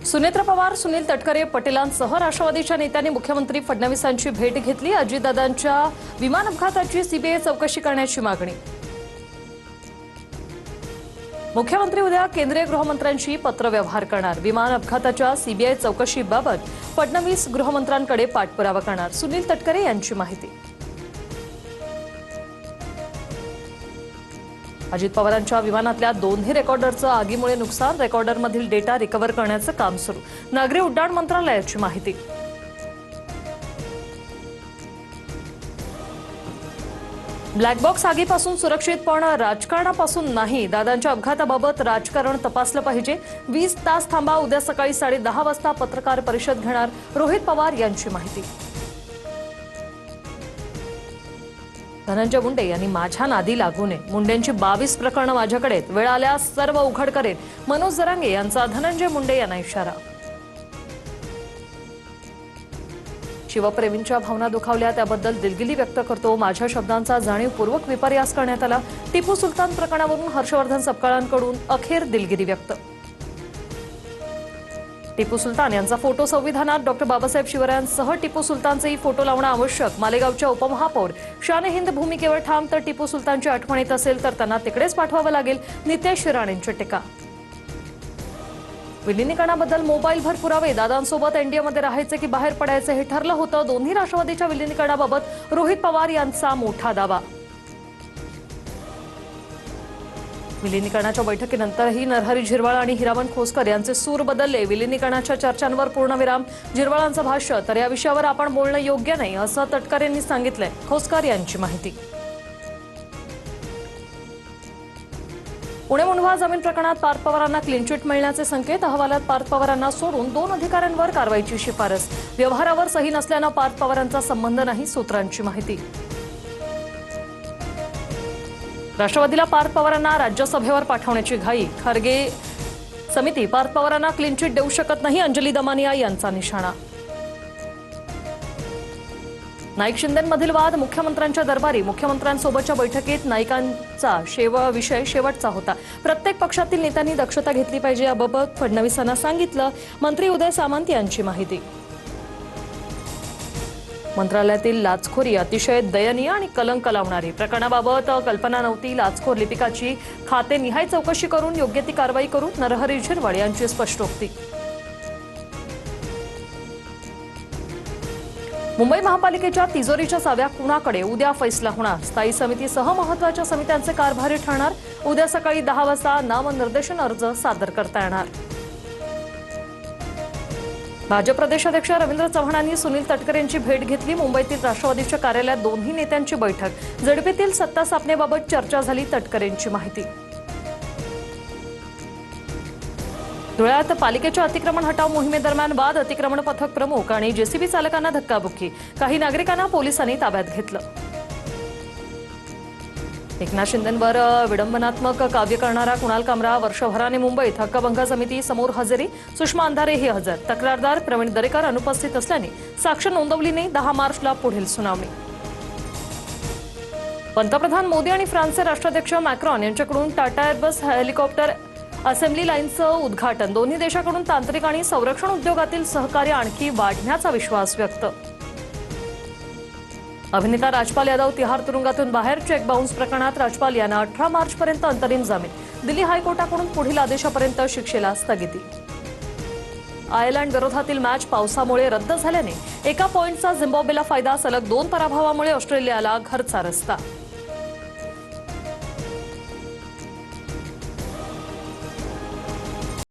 सुनेत्र पवार, सुनील तटकरे पटेलांसह राष्ट्रवादीच्या नेत्यांनी मुख्यमंत्री फडणवीसांची भेट घेतली। अजितदादांच्या विमान अपघाताची सीबीआय चौकशी करण्याची मागणी। मुख्यमंत्री उद्या केंद्रीय गृहमंत्र्यांशी पत्रव्यवहार करणार। विमान अपघाताच्या सीबीआय चौकशीबाबत फडणवीस गृहमंत्र्यांकडे पाठपुरावा करणार। सुनील तटकरे यांची माहिती। अजित पवारांच्या विमानातल्या दोन्ही रेकॉर्डरचं आगीमुळे नुकसान, रेकॉर्डरमधील डेटा रिकव्हर करण्याचं काम सुरू। नागरी उड्डाण मंत्रालयाची माहिती। ब्लॅक बॉक्स आगीपासून सुरक्षित पण राजकारणापासून नाही। दादांच्या अपघाताबाबत राजकारण तपासलं पाहिजे। 20 तास थांबा, उद्या सकाळी 10:30 वाजता पत्रकार परिषद घेणार। रोहित पवार यांची माहिती। धनंजय मुंडे यांनी माझ्या नादी लागू नये। मुंडेंची 22 प्रकरणं माझ्याकडे आहेत, वेळ आल्यास सर्व उघड करेन। मनोज जरांगे यांचा धनंजय मुंडे यांना इशारा। शिवप्रेमींच्या भावना दुखावल्या त्याबद्दल दिलगिरी व्यक्त करतो। माझ्या शब्दांचा जाणीवपूर्वक विपर्यास करण्यात आला। टिपू सुलतान प्रकरणावरून हर्षवर्धन सपकाळांकडून अखेर दिलगिरी व्यक्त। टिपू सुलतान यांचा फोटो संविधानात डॉक्टर बाबासाहेब शिवरायांसह टिपू सुलतानचेही फोटो लावणं आवश्यक। मालेगावच्या उपमहापौर शान हिंद भूमिकेवर ठाम, तर टिपू सुलतानची आठवण येत असेल तर त्यांना तिकडेच पाठवावं लागेल। नितेश राणेंची टीका। विलिनीकरणाबद्दल मोबाईलभर पुरावे, दादांसोबत एनडीएमध्ये राहायचे की बाहेर पडायचे हे ठरलं होतं। दोन्ही राष्ट्रवादीच्या विलिनीकरणाबाबत रोहित पवार यांचा मोठा दावा। विलिनीकरणाच्या बैठकीनंतरही नरहरी झिरवाळ आणि हिरामण खोसकर यांचे सूर बदलले। विलिनीकरणाच्या चर्चांवर पूर्णविराम। झिरवाळांचं भाष्य, तर या विषयावर आपण बोलणं योग्य नाही असं तटकरेंनी सांगितलंय। खोसकर यांची माहिती। पुणे मुंढवा जमीन प्रकरणात पार्थ पवारांना क्लीन चिट मिळण्याचे संकेत। अहवालात पार्थ पवारांना सोडून 2 अधिकाऱ्यांवर कारवाईची शिफारस। व्यवहारावर सही नसल्यानं पार्थ पवारांचा संबंध नाही, सूत्रांची माहिती। राष्ट्रवादीला पार्थ पवारांना राज्यसभेवर पाठवण्याची घाई। खरगे समिती पार्थ पवारांना क्लीन चिट देऊ शकत नाही, अंजली दमानिया यांचा निशाणा। नाईक शिंदेंमधील वाद मुख्यमंत्र्यांच्या दरबारी। मुख्यमंत्र्यांसोबतच्या बैठकीत नाईकांचा विषय शेवटचा होता। प्रत्येक पक्षातील नेत्यांनी दक्षता घेतली पाहिजे, याबाबत फडणवीसांना सांगितलं। मंत्री उदय सामंत यांची माहिती। मंत्रालयातील लाचखोरी अतिशय दयनीय आणि कलंक लावणारी। प्रकरणाबाबत कल्पना नव्हती। लाचखोर लिपिकाची खातेनिहाय चौकशी करून योग्य ती कारवाई करू, नरहरी झिरवाळ यांची स्पष्टोक्ती। मुंबई महापालिकेच्या तिजोरीच्या चाव्या कुणाकडे, उद्या फैसला होणार। स्थायी समितीसह महत्त्वाच्या समित्यांचे कारभारी ठरणार। उद्या सकाळी 10 वाजता नामनिर्देशन अर्ज सादर करता येणार। भाजप प्रदेशाध्यक्ष रवींद्र चव्हाणांनी सुनील तटकरेंची भेट घेतली। मुंबईतील राष्ट्रवादीच्या कार्यालयात दोन्ही नेत्यांची बैठक। जडपीतील सत्ता स्थापनेबाबत चर्चा झाली, तटकरेंची माहिती। धुळ्यात पालिकेच्या अतिक्रमण हटाव मोहिमेदरम्यान वाद। अतिक्रमण पथक प्रमुख आणि जेसीबी चालकांना धक्काबुक्की। काही नागरिकांना पोलिसांनी ताब्यात घेतलं। एकनाथ शिंदेंवर विडंबनात्मक काव्य करणारा कुणाल कामरा वर्षभराने मुंबईत। हक्कभंग समिती समोर हजेरी, सुषमा अंधारेही हजर। तक्रारदार प्रवीण दरेकर अनुपस्थित असल्याने साक्ष नोंदवली नाही। 10 मार्चला पुढील सुनावणी। पंतप्रधान मोदी आणि फ्रान्सचे राष्ट्राध्यक्ष मॅक्रॉन यांच्याकडून टाटा एअरबस हेलिकॉप्टर असेंब्ली लाईनचं उद्घाटन। दोन्ही देशांकडून तांत्रिक आणि संरक्षण उद्योगातील सहकार्य आणखी वाढण्याचा विश्वास व्यक्त। अभिनेता राजपाल यादव तिहार तुरुंगातून बाहेर। चेक बाउन्स प्रकरणात राजपाल यांना 18 मार्चपर्यंत अंतरिम जामीन। दिल्ली हायकोर्टाकडून पुढील आदेशापर्यंत शिक्षेला स्थगिती। आयर्लंड विरोधातील मॅच पावसामुळे रद्द झाल्याने 1 पॉइंटचा झिम्बाब्वेला फायदा। सलग 2 पराभवामुळे ऑस्ट्रेलियाला घरचा रस्ता।